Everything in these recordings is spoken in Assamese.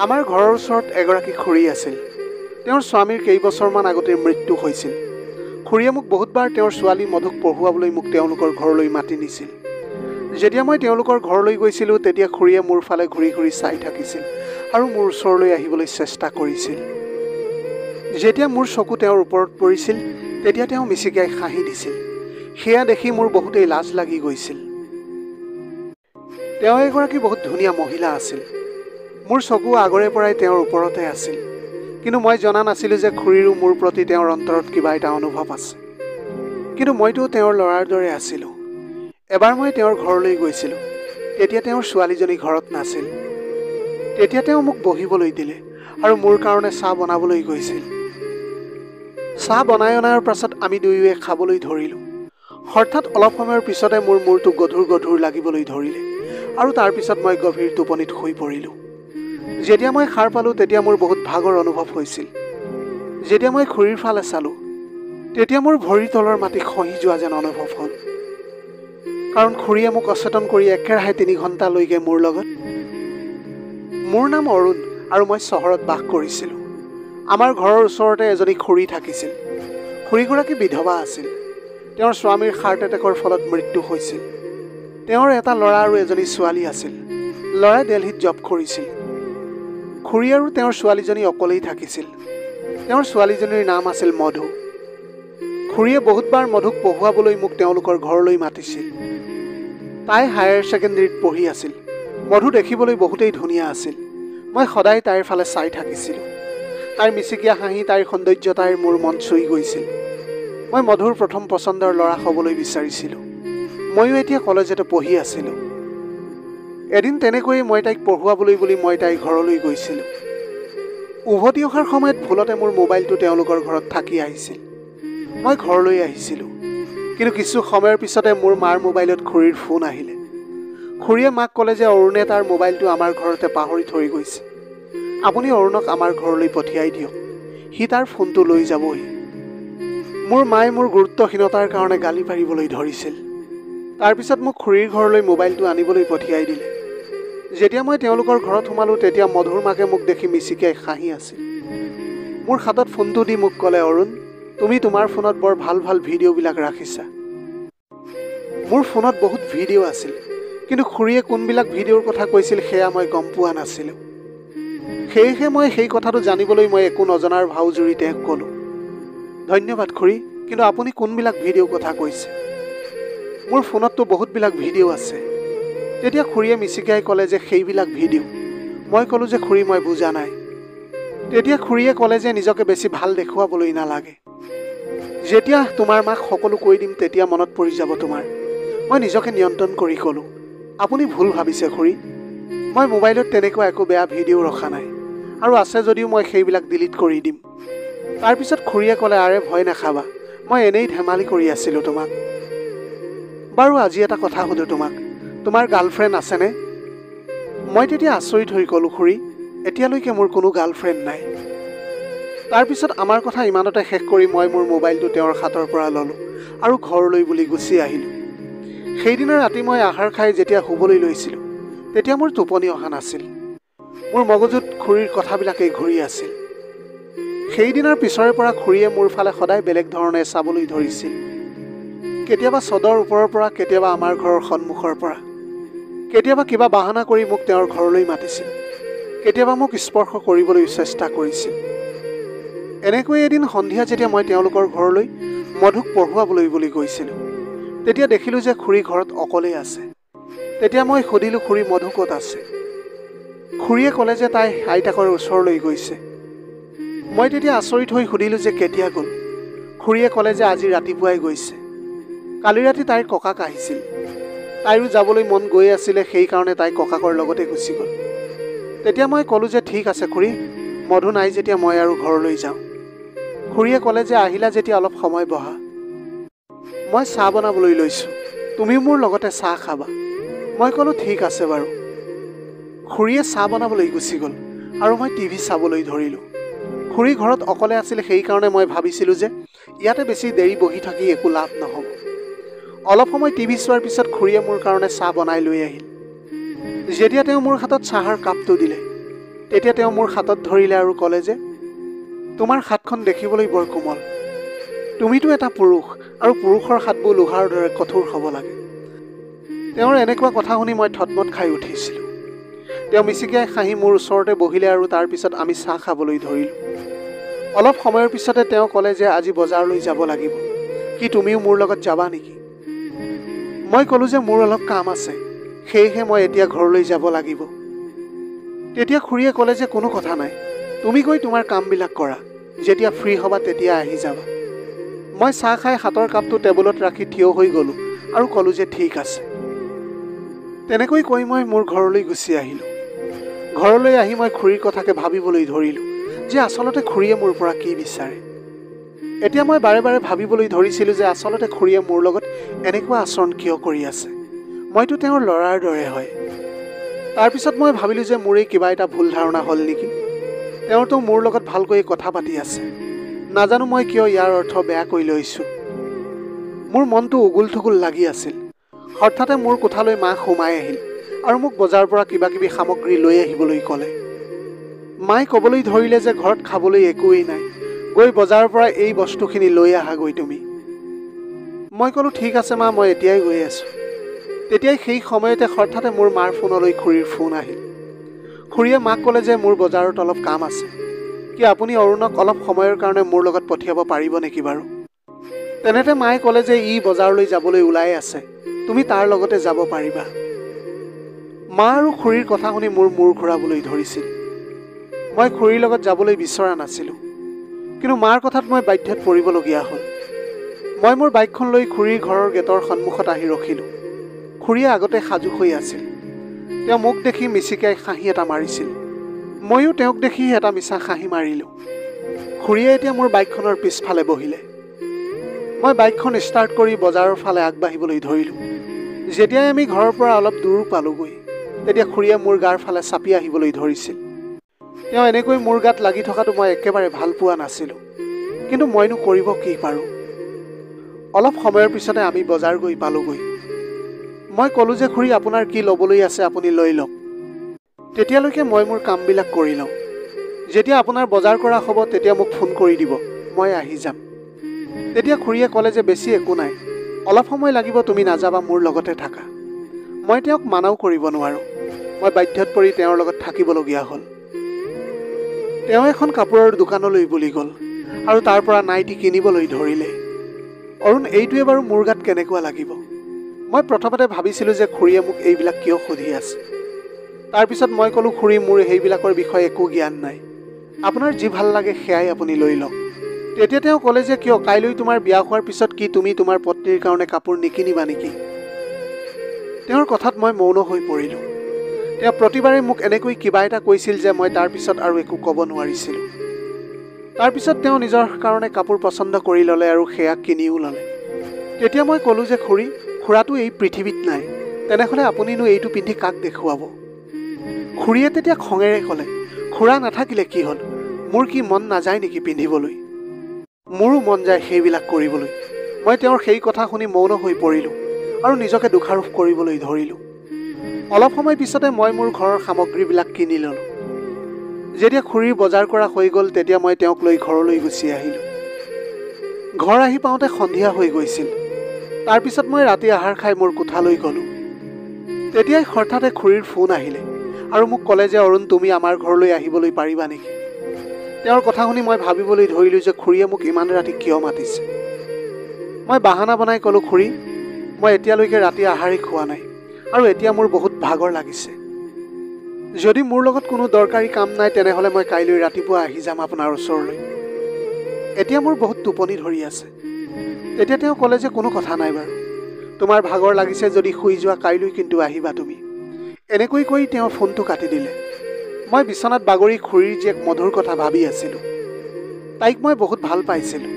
আমাৰ ঘৰৰ ওচৰত এগৰাকী খুৰী আছিল। তেওঁৰ স্বামীৰ কেইবছৰমান আগতে মৃত্যু হৈছিল। খুৰীয়ে মোক বহুতবাৰ তেওঁৰ ছোৱালী মধুক পঢ়ুৱাবলৈ মোক তেওঁলোকৰ ঘৰলৈ মাতি নিছিল। যেতিয়া মই তেওঁলোকৰ ঘৰলৈ গৈছিলোঁ তেতিয়া খুৰীয়ে মোৰ ফালে ঘূৰি ঘূৰি চাই থাকিছিল আৰু মোৰ ওচৰলৈ আহিবলৈ চেষ্টা কৰিছিল। যেতিয়া মোৰ চকু তেওঁৰ ওপৰত পৰিছিল তেতিয়া তেওঁ মিচিকাই হাঁহি দিছিল। সেয়া দেখি মোৰ বহুতেই লাজ লাগি গৈছিল। তেওঁ এগৰাকী বহুত ধুনীয়া মহিলা আছিল। মোৰ চকু আগৰে পৰাই তেওঁৰ ওপৰতে আছিল, কিন্তু মই জনা নাছিলোঁ যে খুৰীৰো মোৰ প্ৰতি তেওঁৰ অন্তৰত কিবা এটা অনুভৱ আছে। কিন্তু মইতো তেওঁৰ ল'ৰাৰ দৰে আছিলোঁ। এবাৰ মই তেওঁৰ ঘৰলৈ গৈছিলোঁ। তেতিয়া তেওঁৰ ছোৱালীজনী ঘৰত নাছিল। তেতিয়া তেওঁ মোক বহিবলৈ দিলে আৰু মোৰ কাৰণে চাহ বনাবলৈ গৈছিল। চাহ বনাই অনাৰ পাছত আমি দুয়োৱে খাবলৈ ধৰিলোঁ। হঠাৎ অলপ সময়ৰ পিছতে মোৰ মূৰটো গধুৰ গধুৰ লাগিবলৈ ধৰিলে আৰু তাৰপিছত মই গভীৰ টোপনিত শুই পৰিলোঁ। যেতিয়া মই সাৰ পালোঁ তেতিয়া মোৰ বহুত ভাগৰ অনুভৱ হৈছিল। যেতিয়া মই খুৰীৰ ফালে চালোঁ তেতিয়া মোৰ ভৰিৰ তলৰ মাটি খহি যোৱা যেন অনুভৱ হ'ল, কাৰণ খুৰীয়ে মোক অচেতন কৰি একেৰাহে 3 ঘণ্টালৈকে মোৰ লগত। মোৰ নাম অৰুণ আৰু মই চহৰত বাস কৰিছিলোঁ। আমাৰ ঘৰৰ ওচৰতে এজনী খুৰী থাকিছিল। খুৰীগৰাকী বিধৱা আছিল। তেওঁৰ স্বামীৰ হাৰ্ট এটেকৰ ফলত মৃত্যু হৈছিল। তেওঁৰ এটা ল'ৰা আৰু এজনী ছোৱালী আছিল। ল'ৰাই দিল্লীত জব কৰিছিল। খুৰী আৰু তেওঁৰ ছোৱালীজনী অকলেই থাকিছিল। তেওঁৰ ছোৱালীজনীৰ নাম আছিল মধু। খুৰীয়ে বহুতবাৰ মধুক পঢ়ুৱাবলৈ মোক তেওঁলোকৰ ঘৰলৈ মাতিছিল। তাই হায়াৰ ছেকেণ্ডেৰীত পঢ়ি আছিল। মধু দেখিবলৈ বহুতেই ধুনীয়া আছিল। মই সদায় তাইৰ ফালে চাই থাকিছিলোঁ। তাইৰ মিচিকীয়া হাঁহি, তাইৰ সৌন্দৰ্যতাই মোৰ মন চুই গৈছিল। মই মধুৰ প্ৰথম পচন্দৰ ল'ৰা হ'বলৈ বিচাৰিছিলোঁ। ময়ো এতিয়া কলেজতে পঢ়ি আছিলোঁ। এদিন তেনেকৈয়ে মই তাইক পঢ়ুৱাবলৈ বুলি মই তাইৰ ঘৰলৈ গৈছিলোঁ। উভতি অহাৰ সময়ত ভুলতে মোৰ মোবাইলটো তেওঁলোকৰ ঘৰত থাকি আহিছিল। মই ঘৰলৈ আহিছিলোঁ, কিন্তু কিছু সময়ৰ পিছতে মোৰ মাৰ মোবাইলত খুৰীৰ ফোন আহিলে। খুৰীয়ে মাক ক'লে যে অৰুণে তাৰ মোবাইলটো আমাৰ ঘৰতে পাহৰি থৈ গৈছে। আপুনি অৰুণক আমাৰ ঘৰলৈ পঠিয়াই দিয়ক, সি তাৰ ফোনটো লৈ যাবহি। মোৰ মায়ে মোৰ গুৰুত্বহীনতাৰ কাৰণে গালি পাৰিবলৈ ধৰিছিল। তাৰপিছত মোক খুৰীৰ ঘৰলৈ মোবাইলটো আনিবলৈ পঠিয়াই দিলে। যেতিয়া মই তেওঁলোকৰ ঘৰত সোমালোঁ তেতিয়া মধুৰ মাকে মোক দেখি মিচিকাই হাঁহি আছিল। মোৰ হাতত ফোনটো দি মোক ক'লে, অৰুণ, তুমি তোমাৰ ফোনত বৰ ভাল ভাল ভিডিঅ'বিলাক ৰাখিছা। মোৰ ফোনত বহুত ভিডিঅ' আছিল, কিন্তু খুৰীয়ে কোনবিলাক ভিডিঅ'ৰ কথা কৈছিল সেয়া মই গম পোৱা নাছিলোঁ। সেয়েহে মই সেই কথাটো জানিবলৈ মই একো নজনাৰ ভাও জুৰি তেওঁক ক'লোঁ, ধন্যবাদ খুৰী, কিন্তু আপুনি কোনবিলাক ভিডিঅ'ৰ কথা কৈছে? মোৰ ফোনততো বহুতবিলাক ভিডিঅ' আছে। তেতিয়া খুৰীয়ে মিচিকাই ক'লে যে সেইবিলাক ভিডিঅ'। মই ক'লোঁ যে খুৰী, মই বুজা নাই। তেতিয়া খুৰীয়ে ক'লে যে নিজকে বেছি ভাল দেখুৱাবলৈ নালাগে। যেতিয়া তোমাৰ মাক সকলো কৈ দিম তেতিয়া মনত পৰি যাব তোমাৰ। মই নিজকে নিয়ন্ত্ৰণ কৰি ক'লোঁ, আপুনি ভুল ভাবিছে খুৰী। মই মোবাইলত তেনেকুৱা একো বেয়া ভিডিঅ' ৰখা নাই, আৰু আছে যদিও মই সেইবিলাক ডিলিট কৰি দিম। তাৰপিছত খুৰীয়ে ক'লে, আৰে ভয় নাখাবা, মই এনেই ধেমালি কৰি আছিলোঁ তোমাক। বাৰু আজি এটা কথা সুধোঁ তোমাক, তোমাৰ গাৰ্লফ্ৰেণ্ড আছেনে? মই তেতিয়া আচৰিত হৈ ক'লোঁ, খুৰী, এতিয়ালৈকে মোৰ কোনো গাৰ্লফ্ৰেণ্ড নাই। তাৰপিছত আমাৰ কথা ইমানতে শেষ কৰি মই মোৰ মোবাইলটো তেওঁৰ হাতৰ পৰা ল'লোঁ আৰু ঘৰলৈ বুলি গুচি আহিলোঁ। সেইদিনা ৰাতি মই আহাৰ খাই যেতিয়া শুবলৈ লৈছিলোঁ তেতিয়া মোৰ টোপনি অহা নাছিল। মোৰ মগজুত খুৰীৰ কথাবিলাকেই ঘূৰি আছিল। সেইদিনাৰ পিছৰে পৰা খুৰীয়ে মোৰ ফালে সদায় বেলেগ ধৰণে চাবলৈ ধৰিছিল। কেতিয়াবা চদৰ ওপৰৰ পৰা, কেতিয়াবা আমাৰ ঘৰৰ সন্মুখৰ পৰা, কেতিয়াবা কিবা বাহানা কৰি মোক তেওঁৰ ঘৰলৈ মাতিছিল, কেতিয়াবা মোক স্পৰ্শ কৰিবলৈ চেষ্টা কৰিছিল। এনেকৈ এদিন সন্ধিয়া যেতিয়া মই তেওঁলোকৰ ঘৰলৈ মধুক পঢ়ুৱাবলৈ বুলি গৈছিলোঁ তেতিয়া দেখিলোঁ যে খুৰী ঘৰত অকলেই আছে। তেতিয়া মই সুধিলোঁ, খুৰী, মধু ক'ত আছে? খুৰীয়ে ক'লে যে তাই আইতাকৰ ওচৰলৈ গৈছে। মই তেতিয়া আচৰিত হৈ সুধিলোঁ যে কেতিয়া গ'ল? খুৰীয়ে ক'লে যে আজি ৰাতিপুৱাই গৈছে। কালি ৰাতি তাইৰ ককাক আহিছিল। তাইৰো যাবলৈ মন গৈ আছিলে, সেইকাৰণে তাই ককাকৰ লগতে গুচি গ'ল। তেতিয়া মই ক'লোঁ যে ঠিক আছে খুৰী, মধু নাই যেতিয়া মই আৰু ঘৰলৈ যাওঁ। খুৰীয়ে ক'লে যে আহিলা যেতিয়া অলপ সময় বহা, মই চাহ বনাবলৈ লৈছোঁ, তুমিও মোৰ লগতে চাহ খাবা। মই ক'লোঁ ঠিক আছে বাৰু। খুৰীয়ে চাহ বনাবলৈ গুচি গ'ল আৰু মই টিভি চাবলৈ ধৰিলোঁ। খুৰী ঘৰত অকলে আছিল, সেইকাৰণে মই ভাবিছিলোঁ যে ইয়াতে বেছি দেৰি বহি থাকি একো লাভ নহ'ব। অলপ সময় টিভি চোৱাৰ পিছত খুৰীয়ে মোৰ কাৰণে চাহ বনাই লৈ আহিল। যেতিয়া তেওঁ মোৰ হাতত চাহৰ কাপটো দিলে তেতিয়া তেওঁ মোৰ হাতত ধৰিলে আৰু ক'লে যে তোমাৰ হাতখন দেখিবলৈ বৰ কোমল, তুমিতো এটা পুৰুষ আৰু পুৰুষৰ হাতবোৰ লোহাৰ দৰে কঠোৰ হ'ব লাগে। তেওঁৰ এনেকুৱা কথা শুনি মই থতমত খাই উঠিছিলোঁ। তেওঁ মিচিকিয়াই হাঁহি মোৰ ওচৰতে বহিলে আৰু তাৰ পিছত আমি চাহ খাবলৈ ধৰিলোঁ। অলপ সময়ৰ পিছতে তেওঁ ক'লে যে আজি বজাৰলৈ যাব লাগিব, কি তুমিও মোৰ লগত যাবা নেকি? মই ক'লোঁ যে মোৰ অলপ কাম আছে, সেয়েহে মই এতিয়া ঘৰলৈ যাব লাগিব। তেতিয়া খুৰীয়ে ক'লে যে কোনো কথা নাই, তুমি গৈ তোমাৰ কামবিলাক কৰা, যেতিয়া ফ্ৰী হ'বা তেতিয়া আহি যাবা। মই চাহ খাই হাতৰ কাপটো টেবুলত ৰাখি থিয় হৈ গ'লোঁ আৰু ক'লোঁ যে ঠিক আছে। তেনেকৈ কৈ মই মোৰ ঘৰলৈ গুচি আহিলোঁ। ঘৰলৈ আহি মই খুৰীৰ কথাকে ভাবিবলৈ ধৰিলোঁ যে আচলতে খুৰীয়ে মোৰ পৰা কি বিচাৰে। এতিয়া মই বাৰে বাৰে ভাবিবলৈ ধৰিছিলোঁ যে আচলতে খুৰীয়ে মোৰ লগত এনেকুৱা আচৰণ কিয় কৰি আছে। মইতো তেওঁৰ ল'ৰাৰ দৰে হয়। তাৰপিছত মই ভাবিলোঁ যে মোৰেই কিবা এটা ভুল ধাৰণা হ'ল নেকি। তেওঁতো মোৰ লগত ভালকৈ কথা পাতি আছে, নাজানো মই কিয় ইয়াৰ অৰ্থ বেয়াকৈ লৈছোঁ। মোৰ মনটো উগুল থুগুল লাগি আছিল। হঠাতে মোৰ কোঠালৈ মা সোমাই আহিল আৰু মোক বজাৰৰ পৰা কিবা কিবি সামগ্ৰী লৈ আহিবলৈ ক'লে। মায়ে ক'বলৈ ধৰিলে যে ঘৰত খাবলৈ একোৱেই নাই, গৈ বজাৰৰ পৰা এই বস্তুখিনি লৈ আহাগৈ তুমি। মই ক'লোঁ ঠিক আছে মা, মই এতিয়াই গৈ আছোঁ। তেতিয়াই সেই সময়তে হঠাতে মোৰ মাৰ ফোনলৈ খুৰীৰ ফোন আহিল। খুৰীয়ে মাক ক'লে যে মোৰ বজাৰত অলপ কাম আছে, কি আপুনি অৰুণক অলপ সময়ৰ কাৰণে মোৰ লগত পঠিয়াব পাৰিব নেকি বাৰু? তেনেতে মায়ে ক'লে যে ই বজাৰলৈ যাবলৈ ওলাই আছে, তুমি তাৰ লগতে যাব পাৰিবা। মা আৰু খুৰীৰ কথা শুনি মোৰ মূৰ ঘূৰাবলৈ ধৰিছিল। মই খুৰীৰ লগত যাবলৈ বিচৰা নাছিলোঁ, কিন্তু মাৰ কথাত মই বাধ্যত পৰিবলগীয়া হ'ল। মই মোৰ বাইকখন লৈ খুৰীৰ ঘৰৰ গেটৰ সন্মুখত আহি ৰখিলোঁ। খুৰীয়ে আগতে সাজু হৈ আছিল। তেওঁ মোক দেখি মিচিকিয়াই হাঁহি এটা মাৰিছিল। ময়ো তেওঁক দেখি এটা মিছা হাঁহি মাৰিলোঁ। খুৰীয়ে এতিয়া মোৰ বাইকখনৰ পিছফালে বহিলে। মই বাইকখন ষ্টাৰ্ট কৰি বজাৰৰ ফালে আগবাঢ়িবলৈ ধৰিলোঁ। যেতিয়াই আমি ঘৰৰ পৰা অলপ দূৰ পালোঁগৈ, তেতিয়া খুৰীয়ে মোৰ গাৰ ফালে চাপি আহিবলৈ ধৰিছিল। তেওঁ এনেকৈ মোৰ গাত লাগি থকাটো মই একেবাৰে ভাল পোৱা নাছিলোঁ, কিন্তু মইনো কৰিব কি পাৰোঁ। অলপ সময়ৰ পিছতে আমি বজাৰ গৈ পালোঁগৈ। মই ক'লোঁ যে খুৰী আপোনাৰ কি ল'বলৈ আছে আপুনি লৈ লওক, তেতিয়ালৈকে মই মোৰ কামবিলাক কৰি লওঁ। যেতিয়া আপোনাৰ বজাৰ কৰা হ'ব তেতিয়া মোক ফোন কৰি দিব, মই আহি যাম। তেতিয়া খুৰীয়ে ক'লে যে বেছি একো নাই, অলপ সময় লাগিব, তুমি নাযাবা, মোৰ লগতে থাকা। মই তেওঁক মানাও কৰিব নোৱাৰোঁ। মই বাধ্যত পৰি তেওঁৰ লগত থাকিবলগীয়া হ'ল। তেওঁ এখন কাপোৰৰ দোকানলৈ বুলি গ'ল আৰু তাৰ পৰা নাইটি কিনিবলৈ ধৰিলে। অৰুণ, এইটোৱে বাৰু মোৰ গাত কেনেকুৱা লাগিব? মই প্ৰথমতে ভাবিছিলোঁ যে খুৰীয়ে মোক এইবিলাক কিয় সুধি আছে। তাৰপিছত মই ক'লোঁ খুৰী, মোৰ সেইবিলাকৰ বিষয়ে একো জ্ঞান নাই, আপোনাৰ যি ভাল লাগে সেয়াই আপুনি লৈ লওক। তেতিয়া তেওঁ ক'লে যে কিয়, কাইলৈ তোমাৰ বিয়া হোৱাৰ পিছত কি তুমি তোমাৰ পত্নীৰ কাৰণে কাপোৰ নিকিনিবা নেকি? তেওঁৰ কথাত মই মৌন হৈ পৰিলোঁ। তেওঁ প্ৰতিবাৰে মোক এনেকৈ কিবা এটা কৈছিল যে মই তাৰপিছত আৰু একো ক'ব নোৱাৰিছিলোঁ। তাৰপিছত তেওঁ নিজৰ কাৰণে কাপোৰ পচন্দ কৰি ল'লে আৰু সেয়া কিনিও ল'লে। তেতিয়া মই ক'লোঁ যে খুৰী, খুৰাটো এই পৃথিৱীত নাই, তেনেহ'লে আপুনিনো এইটো পিন্ধি কাক দেখুৱাব? খুৰীয়ে তেতিয়া খঙেৰে ক'লে, খুৰা নাথাকিলে কি হ'ল, মোৰ কি মন নাযায় নেকি পিন্ধিবলৈ? মোৰো মন যায় সেইবিলাক কৰিবলৈ। মই তেওঁৰ সেই কথা শুনি মৌন হৈ পৰিলোঁ আৰু নিজকে দোষাৰোপ কৰিবলৈ ধৰিলোঁ। অলপ সময় পিছতে মই মোৰ ঘৰৰ সামগ্ৰীবিলাক কিনি ল'লোঁ। যেতিয়া খুৰীৰ বজাৰ কৰা হৈ গ'ল তেতিয়া মই তেওঁক লৈ ঘৰলৈ গুচি আহিলোঁ। ঘৰ আহি পাওঁতে সন্ধিয়া হৈ গৈছিল। তাৰপিছত মই ৰাতি আহাৰ খাই মোৰ কোঠালৈ গ'লোঁ। তেতিয়াই হঠাতে খুৰীৰ ফোন আহিলে আৰু মোক ক'লে যে অৰুণ, তুমি আমাৰ ঘৰলৈ আহিবলৈ পাৰিবা নেকি? তেওঁৰ কথা শুনি মই ভাবিবলৈ ধৰিলোঁ যে খুৰীয়ে মোক ইমান ৰাতি কিয় মাতিছে। মই বাহানা বনাই ক'লোঁ, খুৰী, মই এতিয়ালৈকে ৰাতি আহাৰেই খোৱা নাই আৰু এতিয়া মোৰ বহুত ভাগৰ লাগিছে। যদি মোৰ লগত কোনো দৰকাৰী কাম নাই তেনেহ'লে মই কাইলৈ ৰাতিপুৱা আহি যাম আপোনাৰ ওচৰলৈ। এতিয়া মোৰ বহুত টোপনি ধৰি আছে। তেতিয়া তেওঁ ক'লে যে কোনো কথা নাই বাৰু, তোমাৰ ভাগৰ লাগিছে যদি শুই যোৱা, কাইলৈ কিন্তু আহিবা তুমি। এনেকৈ কৈ তেওঁ ফোনটো কাটি দিলে। মই বিচনাত বাগৰি খুৰীৰ জীয়েক মধুৰ কথা ভাবি আছিলোঁ। তাইক মই বহুত ভাল পাইছিলোঁ।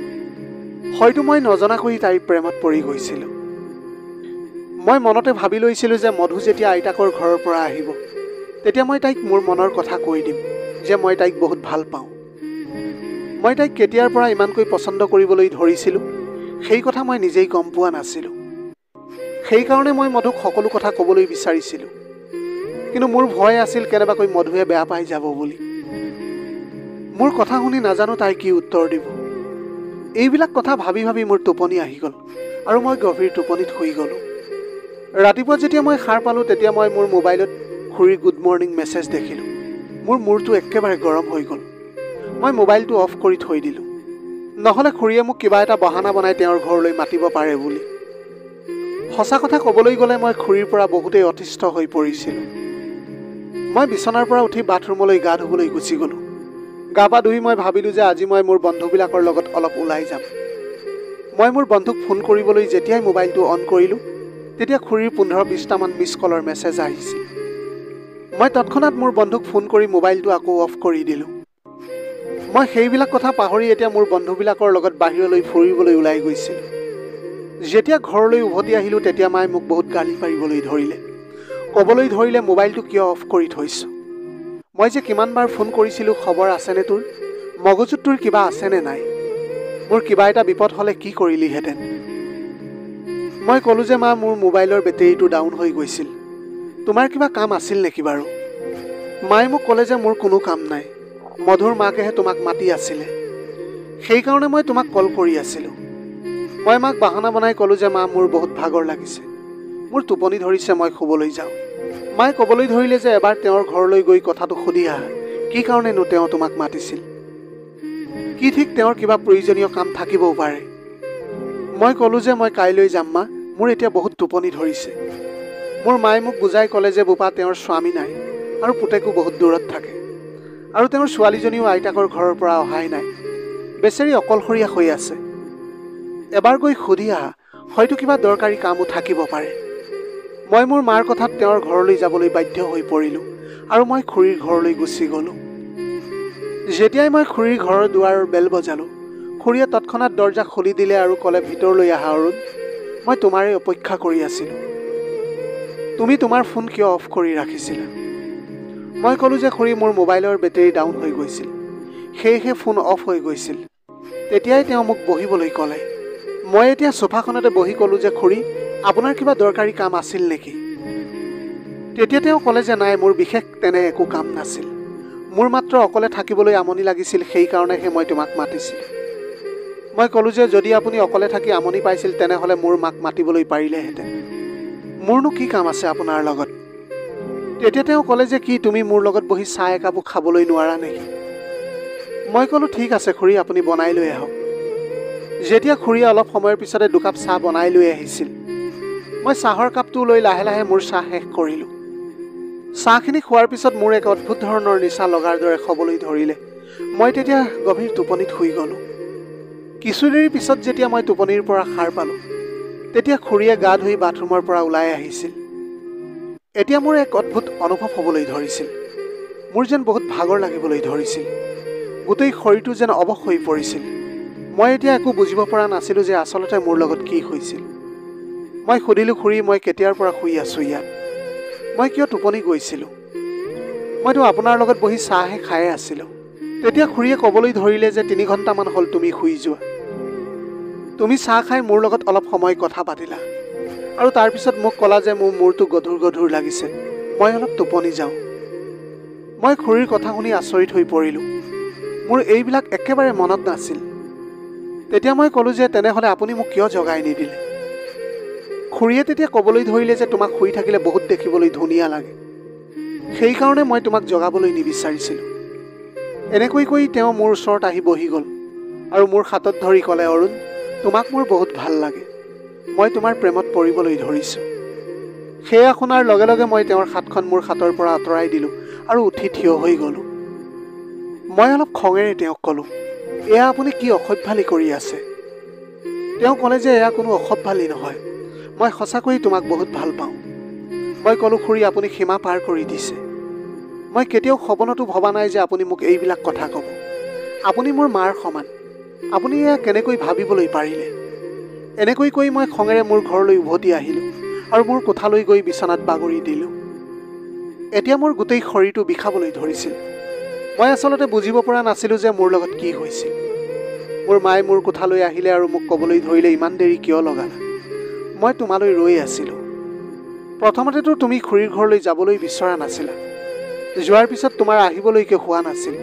হয়তো মই নজনাকৈ তাইৰ প্ৰেমত পৰি গৈছিলোঁ। মই মনতে ভাবি লৈছিলোঁ যে মধু যেতিয়া আইতাকৰ ঘৰৰ পৰা আহিব তেতিয়া মই তাইক মোৰ মনৰ কথা কৈ দিম যে মই তাইক বহুত ভাল পাওঁ। মই তাইক কেতিয়াৰ পৰা ইমানকৈ পচন্দ কৰিবলৈ ধৰিছিলোঁ সেই কথা মই নিজেই গম পোৱা নাছিলোঁ। সেইকাৰণে মই মধুক সকলো কথা ক'বলৈ বিচাৰিছিলোঁ। কিন্তু মোৰ ভয় আছিল কেনেবাকৈ মধুৱে বেয়া পাই যাব বুলি। মোৰ কথা শুনি নাজানো তাই কি উত্তৰ দিব। এইবিলাক কথা ভাবি ভাবি মোৰ টোপনি আহি গ'ল আৰু মই গভীৰ টোপনিত শুই গ'লোঁ। ৰাতিপুৱা যেতিয়া মই সাৰ পালোঁ তেতিয়া মই মোৰ মোবাইলত খুৰীৰ গুড মৰ্ণিং মেছেজ দেখিলোঁ। মোৰ মূৰটো একেবাৰে গৰম হৈ গ'ল। মই মোবাইলটো অফ কৰি থৈ দিলোঁ, নহ'লে খুৰীয়ে মোক কিবা এটা বাহানা বনাই তেওঁৰ ঘৰলৈ মাতিব পাৰে বুলি। সঁচা কথা ক'বলৈ গ'লে মই খুৰীৰ পৰা বহুতেই অতিষ্ঠ হৈ পৰিছিলোঁ। মই বিচনাৰ পৰা উঠি বাথৰুমলৈ গা ধুবলৈ গুচি গ'লোঁ। গা পা ধুই মই ভাবিলোঁ যে আজি মই মোৰ বন্ধুবিলাকৰ লগত অলপ ওলাই যাম। মই মোৰ বন্ধুক ফোন কৰিবলৈ যেতিয়াই মোবাইলটো অন কৰিলোঁ তেতিয়া খুৰীৰ 15-20টামান মিছ কলৰ মেছেজ আহিছিল। মই তৎক্ষণাত মোৰ বন্ধুক ফোন কৰি মোবাইলটো আকৌ অফ কৰি দিলোঁ। মই সেইবিলাক কথা পাহৰি এতিয়া মোৰ বন্ধুবিলাকৰ লগত বাহিৰলৈ ফুৰিবলৈ ওলাই গৈছিলোঁ। যেতিয়া ঘৰলৈ উভতি আহিলোঁ তেতিয়া মায়ে মোক বহুত গালি পাৰিবলৈ ধৰিলে। ক'বলৈ ধৰিলে মোবাইলটো কিয় অফ কৰি থৈছ? মই যে কিমানবাৰ ফোন কৰিছিলোঁ, খবৰ আছেনে তোৰ? মগজুত তোৰ কিবা আছেনে নাই? মোৰ কিবা এটা বিপদ হ'লে কি কৰিলিহেঁতেন? মই ক'লোঁ যে মা, মোৰ মোবাইলৰ বেটেৰীটো ডাউন হৈ গৈছিল। তোমাৰ কিবা কাম আছিল নেকি বাৰু? মায়ে মোক ক'লে যে মোৰ কোনো কাম নাই, মধুৰ মাকেহে তোমাক মাতি আছিলে, সেইকাৰণে মই তোমাক কল কৰি আছিলোঁ। মই মাক বাহানা বনাই ক'লোঁ যে মা, মোৰ বহুত ভাগৰ লাগিছে, মোৰ টোপনি ধৰিছে, মই শুবলৈ যাওঁ। মায়ে ক'বলৈ ধৰিলে যে এবাৰ তেওঁৰ ঘৰলৈ গৈ কথাটো সুধি আহা, কি কাৰণেনো তেওঁ তোমাক মাতিছিল। কি ঠিক তেওঁৰ কিবা প্ৰয়োজনীয় কাম থাকিবও পাৰে। মই ক'লোঁ যে মই কাইলৈ যাম মা, মোৰ এতিয়া বহুত টোপনি ধৰিছে। মোৰ মায়ে মোক বুজাই ক'লে যে বোপা, তেওঁৰ স্বামী নাই আৰু পুতেকো বহুত দূৰত থাকে, আৰু তেওঁৰ ছোৱালীজনীও আইতাকৰ ঘৰৰ পৰা অহাই নাই, বেচেৰি অকলশৰীয়া হৈ আছে। এবাৰ গৈ সুধি আহা, হয়তো কিবা দৰকাৰী কামো থাকিব পাৰে। মই মোৰ মাৰ কথাত তেওঁৰ ঘৰলৈ যাবলৈ বাধ্য হৈ পৰিলোঁ আৰু মই খুৰীৰ ঘৰলৈ গুচি গ'লোঁ। যেতিয়াই মই খুৰীৰ ঘৰৰ দুৱাৰৰ বেল বজালোঁ, খুৰীয়ে তৎক্ষণাত দৰ্জা খুলি দিলে আৰু ক'লে, ভিতৰলৈ আহা অৰুণ, মই তোমাৰেই অপেক্ষা কৰি আছিলোঁ। তুমি তোমাৰ ফোন কিয় অফ কৰি ৰাখিছিলা? মই ক'লোঁ যে খুৰী, মোৰ মোবাইলৰ বেটেৰী ডাউন হৈ গৈছিল, সেয়েহে ফোন অফ হৈ গৈছিল। তেতিয়াই তেওঁ মোক বহিবলৈ ক'লে। মই এতিয়া সোফাখনতে বহি ক'লোঁ যে খুৰী, আপোনাৰ কিবা দৰকাৰী কাম আছিল নেকি? তেতিয়া তেওঁ ক'লে যে নাই, মোৰ বিশেষ তেনে একো কাম নাছিল, মোৰ মাত্ৰ অকলে থাকিবলৈ আমনি লাগিছিল, সেইকাৰণেহে মই তোমাক মাতিছিলোঁ। মই ক'লোঁ যে যদি আপুনি অকলে থাকি আমনি পাইছিল তেনেহ'লে মোৰ মাক মাতিবলৈ পাৰিলেহেঁতেন, মোৰনো কি কাম আছে আপোনাৰ লগত? তেতিয়া তেওঁ ক'লে যে কি, তুমি মোৰ লগত বহি চাহ একাপো খাবলৈ নোৱাৰা নেকি? মই ক'লোঁ ঠিক আছে খুৰী, আপুনি বনাই লৈ আহক। যেতিয়া খুৰীয়ে অলপ সময়ৰ পিছতে দুকাপ চাহ বনাই লৈ আহিছিল, মই চাহৰ কাপটো লৈ লাহে লাহে মোৰ চাহ শেষ কৰিলোঁ। চাহখিনি খোৱাৰ পিছত মোৰ এক অদ্ভুত ধৰণৰ নিচা লগাৰ দৰে হ'বলৈ ধৰিলে। মই তেতিয়া গভীৰ টোপনিত শুই গ'লোঁ। কিছু দেৰি পিছত যেতিয়া মই টোপনিৰ পৰা সাৰ পালোঁ, তেতিয়া খুৰীয়ে গা ধুই বাথৰুমৰ পৰা ওলাই আহিছিল। এতিয়া মোৰ এক অদ্ভুত অনুভৱ হ'বলৈ ধৰিছিল। মোৰ যেন বহুত ভাগৰ লাগিবলৈ ধৰিছিল, গোটেই শৰীৰটো যেন অৱশ হৈ পৰিছিল। মই এতিয়া একো বুজিব পৰা নাছিলোঁ যে আচলতে মোৰ লগত কি হৈছিল। মই সুধিলোঁ, খুৰী, মই কেতিয়াৰ পৰা শুই আছোঁ ইয়াত? মই কিয় টোপনি গৈছিলোঁ? মইতো আপোনাৰ লগত বহি চাহহে খাই আছিলোঁ। তেতিয়া খুৰীয়ে ক'বলৈ ধৰিলে যে 3 ঘণ্টামান হ'ল তুমি শুই যোৱা। তুমি চাহ খাই মোৰ লগত অলপ সময় কথা পাতিলা আৰু তাৰপিছত মোক ক'লা যে মোৰ মূৰটো গধুৰ গধুৰ লাগিছে, মই অলপ টোপনি যাওঁ। মই খুৰীৰ কথা শুনি আচৰিত হৈ পৰিলোঁ। মোৰ এইবিলাক একেবাৰে মনত নাছিল। তেতিয়া মই ক'লোঁ যে তেনেহ'লে আপুনি মোক কিয় জগাই নিদিলে? খুৰীয়ে তেতিয়া ক'বলৈ ধৰিলে যে তোমাক শুই থাকিলে বহুত দেখিবলৈ ধুনীয়া লাগে, সেইকাৰণে মই তোমাক জগাবলৈ নিবিচাৰিছিলোঁ। এনেকৈ কৈ তেওঁ মোৰ ওচৰত আহি বহি গ'ল আৰু মোৰ হাতত ধৰি ক'লে, অৰুণ, তোমাক মোৰ বহুত ভাল লাগে, মই তোমাৰ প্ৰেমত পৰিবলৈ ধৰিছোঁ। সেয়া শুনাৰ লগে লগে মই তেওঁৰ হাতখন মোৰ হাতৰ পৰা আঁতৰাই দিলোঁ আৰু উঠি থিয় হৈ গ'লোঁ। মই অলপ খঙেৰে তেওঁক ক'লোঁ, এয়া আপুনি কি অসভ্যালি কৰি আছে? তেওঁ ক'লে যে এয়া কোনো অসভ্যালি নহয়, মই সঁচাকৈয়ে তোমাক বহুত ভাল পাওঁ। মই ক'লোঁ, খুৰী, আপুনি সীমা পাৰ কৰি দিছে। মই কেতিয়াও সপনতো ভবা নাই যে আপুনি মোক এইবিলাক কথা ক'ব। আপুনি মোৰ মাৰ সমান, আপুনি এয়া কেনেকৈ ভাবিবলৈ পাৰিলে? এনেকৈ কৈ মই খঙেৰে মোৰ ঘৰলৈ উভতি আহিলোঁ আৰু মোৰ কোঠালৈ গৈ বিচনাত বাগৰি দিলোঁ। এতিয়া মোৰ গোটেই শৰীৰটো বিষাবলৈ ধৰিছিল। মই আচলতে বুজিব পৰা নাছিলোঁ যে মোৰ লগত কি হৈছিল। মোৰ মায়ে মোৰ কোঠালৈ আহিলে আৰু মোক ক'বলৈ ধৰিলে, ইমান দেৰি কিয় লগালা? মই তোমালৈ ৰৈ আছিলোঁ। প্ৰথমতেতো তুমি খুৰীৰ ঘৰলৈ যাবলৈ বিচৰা নাছিলা। যোৱাৰ পিছত তোমাৰ আহিবলৈকে হোৱা নাছিল।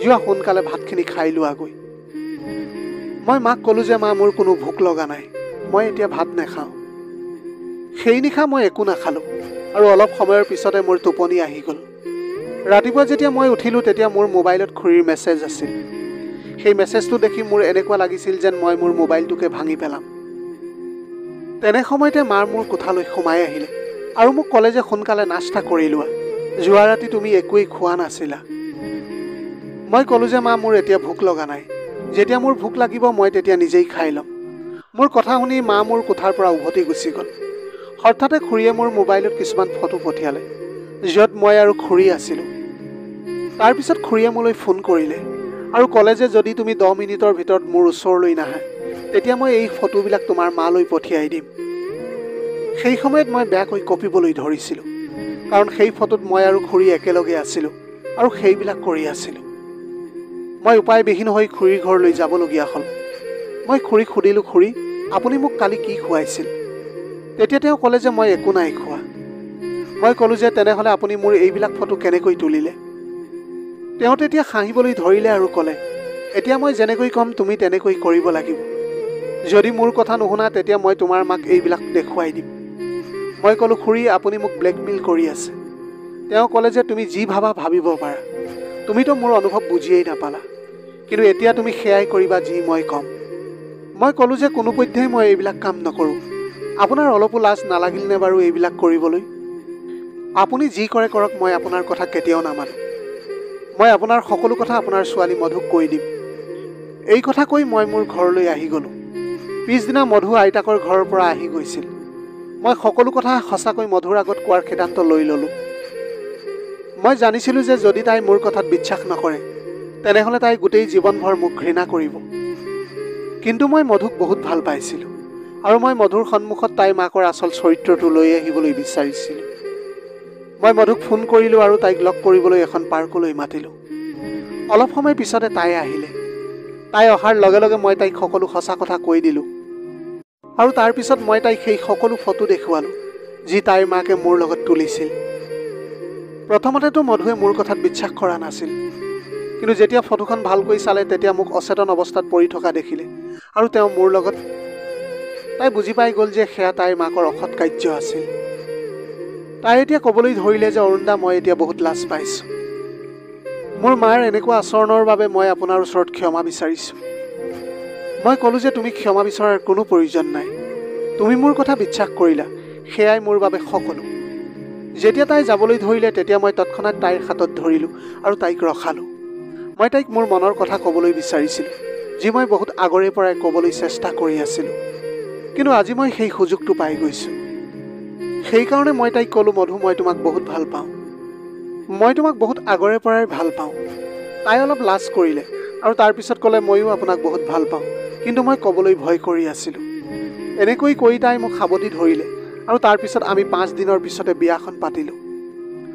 যোৱা সোনকালে ভাতখিনি খাই লোৱাগৈ। মই মাক ক'লোঁ যে মা, মোৰ কোনো ভোক লগা নাই, মই এতিয়া ভাত নাখাওঁ। সেই নিশা মই একো নাখালোঁ আৰু অলপ সময়ৰ পিছতে মোৰ টোপনি আহি গ'ল। ৰাতিপুৱা যেতিয়া মই উঠিলোঁ তেতিয়া মোৰ মোবাইলত খুৰীৰ মেছেজ আছিল। সেই মেছেজটো দেখি মোৰ এনেকুৱা লাগিছিল যেন মই মোৰ মোবাইলটোকে ভাঙি পেলাম। তেনে সময়তে মাৰ মোৰ কোঠালৈ সোমাই আহিলে আৰু মোক ক'লে যে সোনকালে নাস্তা কৰি লোৱা, যোৱা ৰাতি তুমি একোৱেই খোৱা নাছিলা। মই ক'লোঁ যে মা, মোৰ এতিয়া ভোক লগা নাই, যেতিয়া মোৰ ভোক লাগিব মই তেতিয়া নিজেই খাই ল'ম। মোৰ কথা শুনি মা মোৰ কোঠাৰ পৰা উভতি গুচি গ'ল। হঠাতে খুৰীয়ে মোৰ মোবাইলত কিছুমান ফটো পঠিয়ালে, য'ত মই আৰু খুৰী আছিলোঁ। তাৰপিছত খুৰীয়ে মোলৈ ফোন কৰিলে আৰু ক'লে যে যদি তুমি 10 মিনিটৰ ভিতৰত মোৰ ওচৰলৈ নাহা তেতিয়া মই এই ফটোবিলাক তোমাৰ মালৈ পঠিয়াই দিম। সেই সময়ত মই বেয়াকৈ কঁপিবলৈ ধৰিছিলোঁ, কাৰণ সেই ফটোত মই আৰু খুৰী একেলগে আছিলোঁ আৰু সেইবিলাক কৰি আছিলোঁ। মই উপায়বিহীন হৈ খুৰীৰ ঘৰলৈ যাবলগীয়া হ'ল। মই খুৰীক সুধিলোঁ, খুৰী, আপুনি মোক কালি কি খুৱাইছিল? তেতিয়া তেওঁ ক'লে যে মই একো নাই খোৱা। মই ক'লোঁ যে তেনেহ'লে আপুনি মোৰ এইবিলাক ফটো কেনেকৈ তুলিলে? তেওঁ তেতিয়া হাঁহিবলৈ ধৰিলে আৰু ক'লে, এতিয়া মই যেনেকৈ ক'ম তুমি তেনেকৈ কৰিব লাগিব। যদি মোৰ কথা নুশুনা তেতিয়া মই তোমাৰ মাক এইবিলাক দেখুৱাই দিম। মই ক'লোঁ, খুৰী, আপুনি মোক ব্লেকমেইল কৰি আছে। তেওঁ ক'লে যে তুমি যি ভাবা ভাবিব পাৰা, তুমিতো মোৰ অনুভৱ বুজিয়েই নাপালা, কিন্তু এতিয়া তুমি সেয়াই কৰিবা যি মই ক'ম। মই ক'লোঁ যে কোনোপধ্যেই মই এইবিলাক কাম নকৰোঁ। আপোনাৰ অলপো লাজ নালাগিলনে বাৰু এইবিলাক কৰিবলৈ? আপুনি যি কৰে কৰক, মই আপোনাৰ কথা কেতিয়াও নামানো। মই আপোনাৰ সকলো কথা আপোনাৰ ছোৱালী মধুক কৈ দিম। এই কথা কৈ মই মোৰ ঘৰলৈ আহি গ'লোঁ। পিছদিনা মধু আইতাকৰ ঘৰৰ পৰা আহি গৈছিল। মই সকলো কথা সঁচাকৈ মধুৰ আগত কোৱাৰ সিদ্ধান্ত লৈ ল'লোঁ। মই জানিছিলোঁ যে যদি তাই মোৰ কথাত বিশ্বাস নকৰে তেনেহ'লে তাই গোটেই জীৱনভৰ মোক ঘৃণা কৰিব। কিন্তু মই মধুক বহুত ভাল পাইছিলোঁ আৰু মই মধুৰ সন্মুখত তাইৰ মাকৰ আচল চৰিত্ৰটো লৈ আহিবলৈ বিচাৰিছিলোঁ। মই মধুক ফোন কৰিলোঁ আৰু তাইক লগ কৰিবলৈ এখন পাৰ্কলৈ মাতিলোঁ। অলপ সময় পিছতে তাই আহিলে। তাই অহাৰ লগে লগে মই তাইক সকলো সঁচা কথা কৈ দিলোঁ আৰু তাৰ পিছত মই তাইক সেই সকলো ফটো দেখুৱালোঁ যি তাইৰ মাকে মোৰ লগত তুলিছিল। প্ৰথমতেতো মধুৱে মোৰ কথাত বিশ্বাস কৰা নাছিল, কিন্তু যেতিয়া ফটোখন ভালকৈ চালে তেতিয়া মোক অচেতন অৱস্থাত পৰি থকা দেখিলে আৰু তেওঁ মোৰ লগত তাই বুজি পাই গ'ল যে সেয়া তাইৰ মাকৰ অসৎ কাৰ্য আছিল। তাই এতিয়া ক'বলৈ ধৰিলে যে অৰুণদা, মই এতিয়া বহুত লাজ পাইছোঁ। মোৰ মাৰ এনেকুৱা আচৰণৰ বাবে মই আপোনাৰ ওচৰত ক্ষমা বিচাৰিছোঁ। মই ক'লোঁ যে তুমি ক্ষমা বিচৰাৰ কোনো প্ৰয়োজন নাই, তুমি মোৰ কথা বিশ্বাস কৰিলা, সেয়াই মোৰ বাবে সকলো। যেতিয়া তাই যাবলৈ ধৰিলে তেতিয়া মই তৎক্ষণাত তাইৰ হাতত ধৰিলোঁ আৰু তাইক ৰখালোঁ। মই তাইক মোৰ মনৰ কথা ক'বলৈ বিচাৰিছিলোঁ, যি মই বহুত আগৰে পৰাই ক'বলৈ চেষ্টা কৰি আছিলোঁ, কিন্তু আজি মই সেই সুযোগটো পাই গৈছোঁ। সেইকাৰণে মই তাইক ক'লোঁ, মধু, মই তোমাক বহুত ভাল পাওঁ, মই তোমাক বহুত আগৰে পৰাই ভাল পাওঁ। তাই অলপ লাজ কৰিলে আৰু তাৰপিছত ক'লে, ময়ো আপোনাক বহুত ভাল পাওঁ, কিন্তু মই ক'বলৈ ভয় কৰি আছিলোঁ। এনেকৈ কৈ তাই মোক সাৱটি ধৰিলে আৰু তাৰপিছত আমি 5 দিনৰ পিছতে বিয়াখন পাতিলোঁ,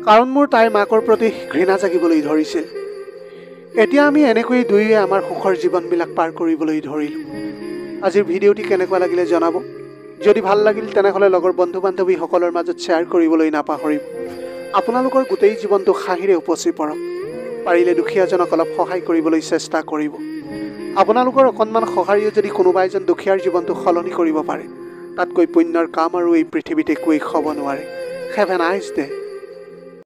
কাৰণ মোৰ তাইৰ মাকৰ প্ৰতি ঘৃণা জাগিবলৈ ধৰিছিল। এতিয়া আমি এনেকৈয়ে দুয়োৱে আমাৰ সুখৰ জীৱনবিলাক পাৰ কৰিবলৈ ধৰিলোঁ। আজিৰ ভিডিঅ'টি কেনেকুৱা লাগিলে জনাব। যদি ভাল লাগিল তেনেহ'লে লগৰ বন্ধু বান্ধৱীসকলৰ মাজত শ্বেয়াৰ কৰিবলৈ নাপাহৰিব। আপোনালোকৰ গোটেই জীৱনটো হাঁহিৰে উপচি পৰক। পাৰিলে দুখীয়াজনক অলপ সহায় কৰিবলৈ চেষ্টা কৰিব। আপোনালোকৰ অকণমান সঁহাৰিও যদি কোনোবা এজন দুখীয়াৰ জীৱনটো সলনি কৰিব পাৰে, তাতকৈ পুণ্যৰ কাম আৰু এই পৃথিৱীত একোৱেই হ'ব নোৱাৰে। Have a nice day.